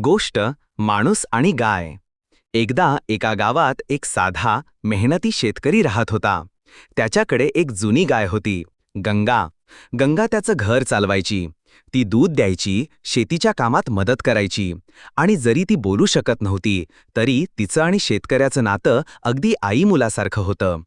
गोष्ट माणूस आणि गाय. एकदा एका गावात एक साधा मेहनती शेतकरी राहत होता. त्याच्याकडे एक जुनी गाय होती, गंगा. गंगा त्याचं घर चालवायची. ती दूध द्यायची, शेतीच्या कामात मदत करायची. आणि जरी ती बोलू शकत नव्हती, तरी तिचं आणि शेतकऱ्याचं नातं अगदी आई मुलासारखं होतं.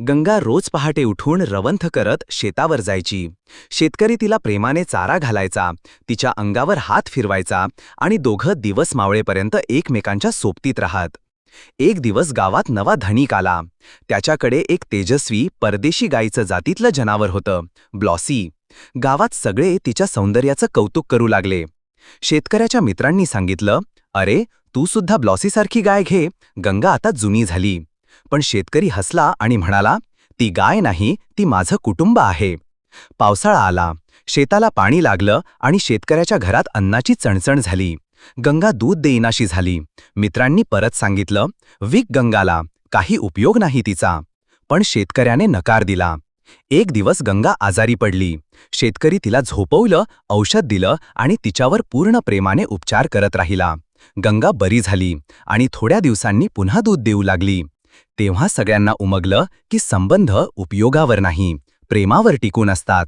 गंगा रोज पहाटे उठून रवंथ करत शेतावर जायची. शेतकरी तिला प्रेमाने चारा घालायचा, तिच्या अंगावर हात फिरवायचा आणि दोघं दिवस मावळेपर्यंत एकमेकांच्या सोबतीत राहत. एक दिवस गावात नवा धनिक आला. त्याच्याकडे एक तेजस्वी परदेशी गायीचं जातीतलं जनावर होतं, ब्लॉसी. गावात सगळे तिच्या सौंदर्याचं कौतुक करू लागले. शेतकऱ्याच्या मित्रांनी सांगितलं, अरे, तू सुद्धा ब्लॉसीसारखी गाय घे, गंगा आता जुनी झाली. पण शेतकरी हसला आणि म्हणाला, ती गाय नाही, ती माझं कुटुंब आहे. पावसाळा आला, शेताला पाणी लागलं आणि शेतकऱ्याच्या घरात अन्नाची चणचण झाली. गंगा दूध देईनाशी झाली. मित्रांनी परत सांगितलं, विक गंगाला, काही उपयोग नाही तिचा. पण शेतकऱ्याने नकार दिला. एक दिवस गंगा आजारी पडली. शेतकरी तिला झोपवलं, औषध दिलं आणि तिच्यावर पूर्ण प्रेमाने उपचार करत राहिला. गंगा बरी झाली आणि थोड्या दिवसांनी पुन्हा दूध देऊ लागली. तेव्हा सगळ्यांना उमगलं की संबंध उपयोगावर नाही, प्रेमावर टिकून असतात.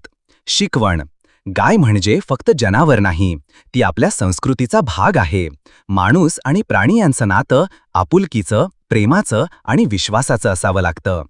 शिकवण: गाय म्हणजे फक्त जनावर नाही, ती आपल्या संस्कृतीचा भाग आहे. माणूस आणि प्राणी यांचं नातं आपुलकीचं, प्रेमाचं आणि विश्वासाचं असावं लागतं.